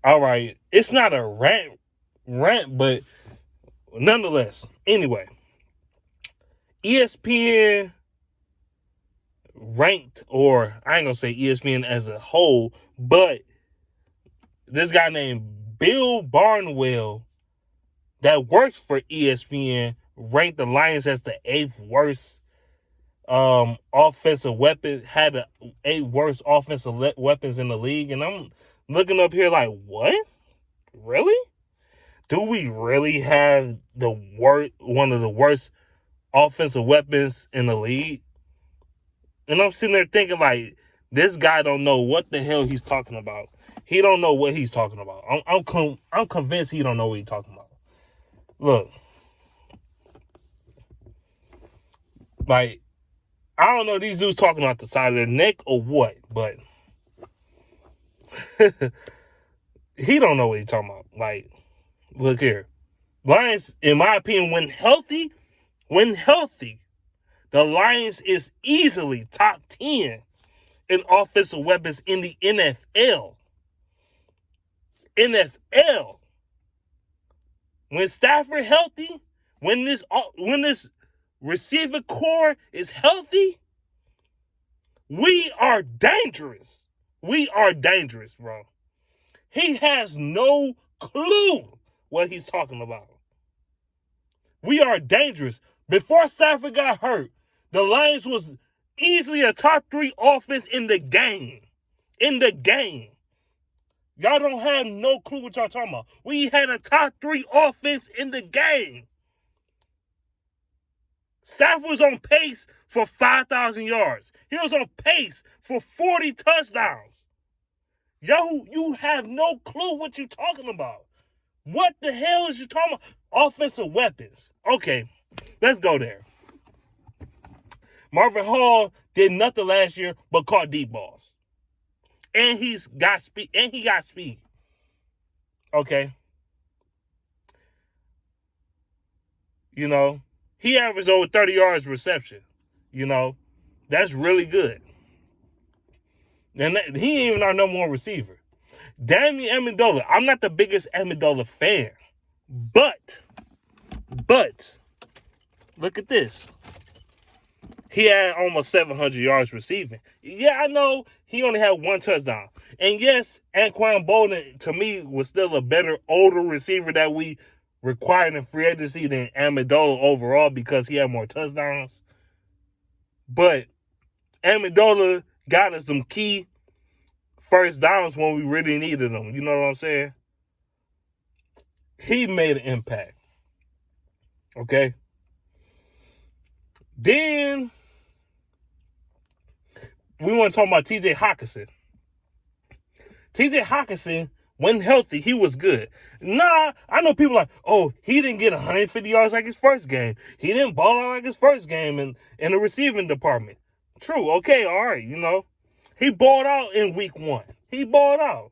All right, it's not a rant, but nonetheless. Anyway, ESPN ranked, or I ain't gonna say ESPN as a whole, but this guy named Bill Barnwell that works for ESPN ranked the Lions as the eighth worst offensive weapon, had the eighth worst offensive weapons in the league. And I'm looking up here like, what? Really? Do we really have one of the worst offensive weapons in the league? And I'm sitting there thinking like, this guy don't know what the hell he's talking about. He don't know what he's talking about. I'm convinced he don't know what he's talking about. Look, like, I don't know these dudes talking out the side of their neck or what, but he don't know what he's talking about. Like, look here. Lions, in my opinion, when healthy, the Lions is easily top 10 in offensive weapons in the NFL. When Stafford healthy, when this receiver core is healthy, we are dangerous. We are dangerous, bro. He has no clue what he's talking about. We are dangerous. Before Stafford got hurt, the Lions was easily a top 3 offense in the game. Y'all don't have no clue what y'all talking about. We had a top 3 offense in the game. Stafford was on pace for 5,000 yards. He was on pace for 40 touchdowns. Yo, you have no clue what you're talking about. What the hell is you talking about? Offensive weapons. Okay, let's go there. Marvin Hall did nothing last year but caught deep balls. And he got speed. Okay. You know, he averaged over 30 yards reception. You know, that's really good. And he ain't even our number one receiver. Damian Amendola, I'm not the biggest Amendola fan. But, look at this. He had almost 700 yards receiving. Yeah, I know he only had 1 touchdown. And yes, Anquan Bolden, to me, was still a better, older receiver that we required in free agency than Amendola overall because he had more touchdowns. But Amendola got us some key first downs when we really needed them. You know what I'm saying? He made an impact. Okay? Then we want to talk about TJ Hockenson. TJ Hockenson, when healthy, he was good. Nah, I know people like, oh, he didn't get 150 yards like his first game. He didn't ball out like his first game in the receiving department. True, okay, all right, you know. He balled out in week 1. He balled out.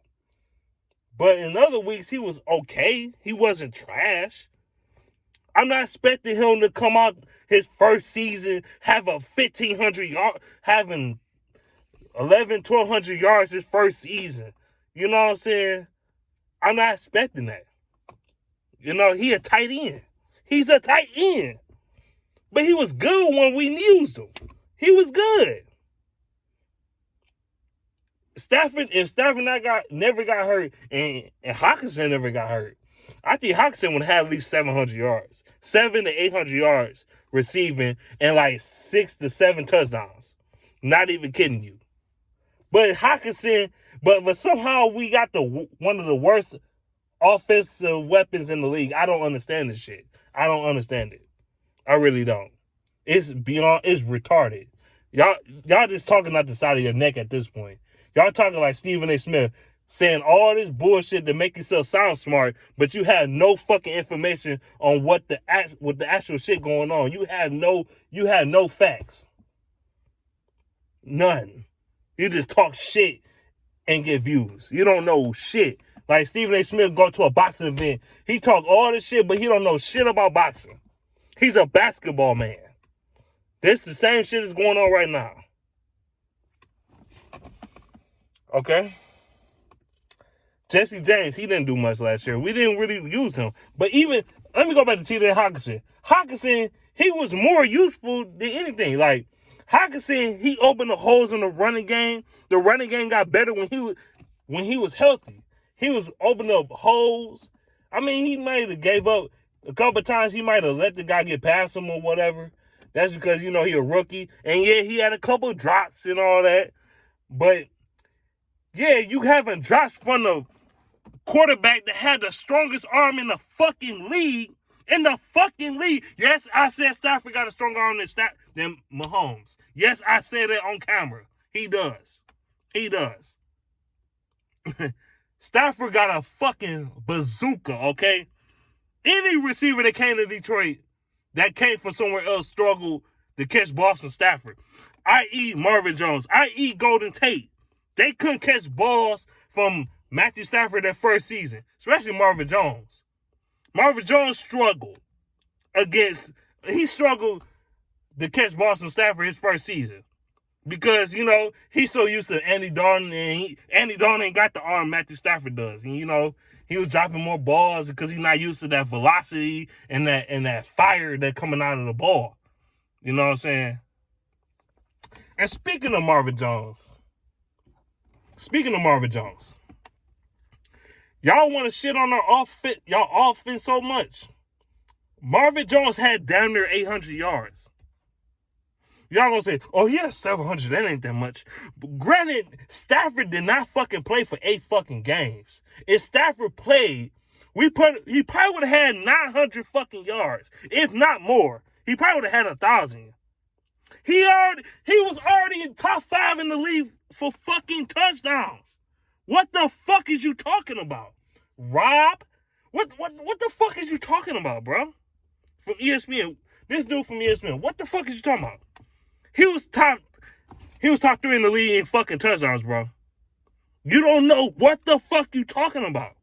But in other weeks, he was okay. He wasn't trash. I'm not expecting him to come out his first season, have a 1,500 yard, having 1,200 yards his first season. You know what I'm saying? I'm not expecting that. You know, he a tight end. He's a tight end. But he was good when we used him. He was good. Stafford never got hurt, and Hockenson never got hurt. I think Hockenson would have at least 700 yards. 700 to 800 yards receiving and like 6 to 7 touchdowns. Not even kidding you. But Hockenson, but somehow we got one of the worst offensive weapons in the league. I don't understand this shit. I don't understand it. I really don't. It's retarded. Y'all just talking out the side of your neck at this point. Y'all talking like Stephen A. Smith, saying all this bullshit to make yourself sound smart, but you have no fucking information on what the actual shit going on. You have no facts. None. You just talk shit and get views. You don't know shit. Like Stephen A. Smith go to a boxing event. He talk all this shit, but he don't know shit about boxing. He's a basketball man. This the same shit that's going on right now. Okay? Jesse James, he didn't do much last year. We didn't really use him. But even, let me go back to T.J. Hawkinson. Hawkinson, he was more useful than anything. Like, Hawkinson, he opened the holes in the running game. The running game got better when he was healthy. He was opening up holes. I mean, he might have gave up a couple of times. He might have let the guy get past him or whatever. That's because, he a rookie. And, yeah, he had a couple of drops and all that. But, yeah, you haven't dropped from the quarterback that had the strongest arm in the fucking league. Yes, I said Stafford got a stronger arm than Mahomes. Yes, I said it on camera. He does. Stafford got a fucking bazooka, okay? Any receiver that came to Detroit that came from somewhere else struggled to catch balls from Stafford. I.e. Marvin Jones. I.e. Golden Tate. They couldn't catch balls from Matthew Stafford that first season, especially Marvin Jones. Marvin Jones struggled to catch balls from Stafford his first season. Because, he's so used to Andy Dalton, and Andy Dalton ain't got the arm Matthew Stafford does. And, he was dropping more balls because he's not used to that velocity and that fire that coming out of the ball. You know what I'm saying? And speaking of Marvin Jones, y'all want to shit on y'all offense so much. Marvin Jones had damn near 800 yards. Y'all gonna say, oh, he has 700. That ain't that much. But granted, Stafford did not fucking play for 8 fucking games. If Stafford played, he probably would have had 900 fucking yards, if not more. He probably would have had 1,000. He was already in top 5 in the league for fucking touchdowns. What the fuck is you talking about, Rob? What the fuck is you talking about, bro? From ESPN, this dude from ESPN. What the fuck is you talking about? He was top 3 in the league in fucking touchdowns, bro. You don't know what the fuck you talking about.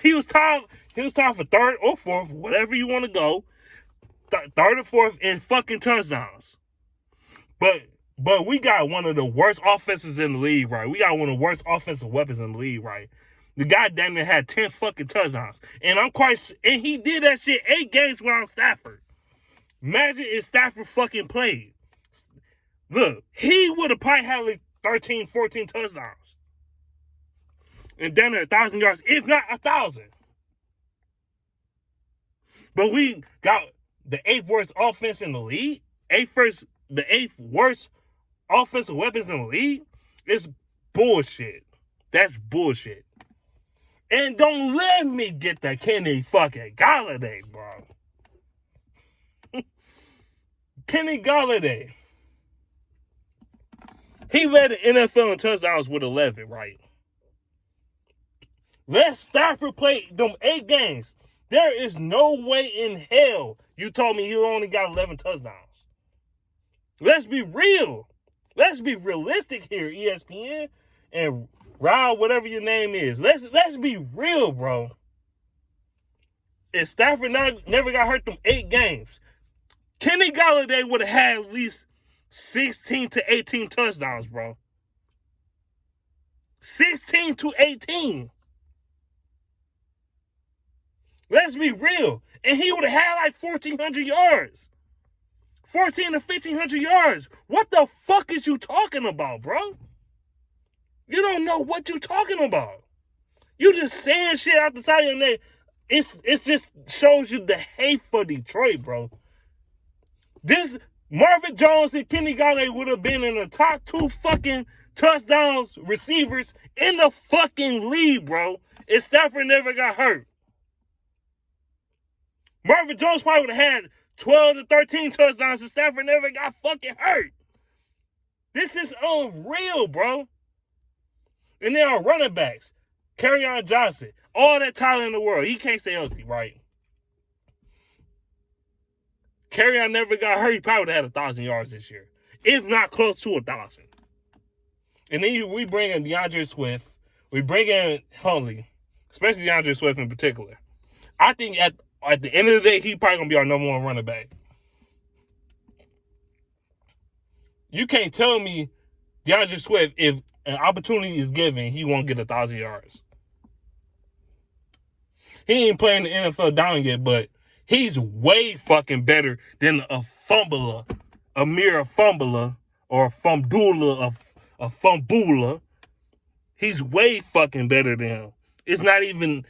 He was tied for 3rd or 4th, whatever you want to go. 3rd or 4th in fucking touchdowns. But we got one of the worst offenses in the league, right? We got one of the worst offensive weapons in the league, right? The guy damn near had 10 fucking touchdowns. And he did that shit 8 games without Stafford. Imagine if Stafford fucking played. Look, he would have probably had like 13, 14 touchdowns. And down there 1,000 yards, if not 1,000. But we got the 8th worst offense in the league. The 8th worst offensive weapons in the league. It's bullshit. That's bullshit. And don't let me get that Kenny fucking Golladay, bro. Kenny Golladay. He led the NFL in touchdowns with 11, right? Let Stafford play them 8 games. There is no way in hell you told me he only got 11 touchdowns. Let's be real. Let's be realistic here, ESPN and Rob, whatever your name is. Let's be real, bro. If Stafford never got hurt them 8 games, Kenny Golladay would have had at least 16 to 18 touchdowns, bro. 16 to 18. Let's be real. And he would have had like 1,400 yards. 1,400 to 1,500 yards. What the fuck is you talking about, bro? You don't know what you talking about. You just saying shit out the side of your neck. It just shows you the hate for Detroit, bro. This Marvin Jones and Kenny Golladay would have been in the top 2 fucking touchdowns receivers in the fucking league, bro. If Stafford never got hurt. Marvin Jones probably would have had 12 to 13 touchdowns if Stafford never got fucking hurt. This is unreal, bro. And then our running backs, Kerryon Johnson, all that talent in the world. He can't stay healthy, right? Kerryon never got hurt. He probably would have had 1,000 yards this year, if not close to 1,000. And then we bring in DeAndre Swift. We bring in Huntley, especially DeAndre Swift in particular. I think at the end of the day, he probably going to be our number 1 running back. You can't tell me DeAndre Swift, if an opportunity is given, he won't get 1,000 yards. He ain't playing the NFL down yet, but he's way fucking better than a fumbler, a mere fumbler, or a fumbler. He's way fucking better than him. It's not even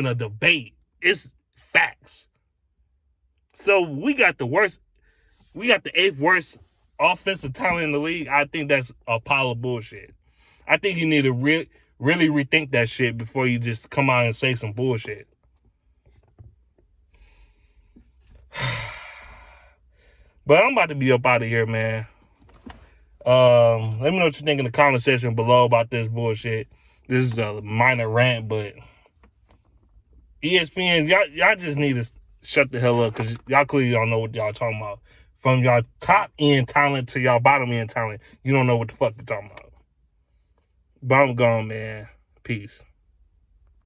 a debate. It's facts. So we got the 8th worst offensive talent in the league. I think that's a pile of bullshit. I think you need to really rethink that shit before you just come out and say some bullshit. But I'm about to be up out of here, man. Let me know what you think in the comment section below about this bullshit. This is a minor rant, but ESPN, y'all just need to shut the hell up, because y'all clearly don't know what y'all talking about. From y'all top end talent to y'all bottom end talent, you don't know what the fuck you're talking about. But I'm gone, man. Peace.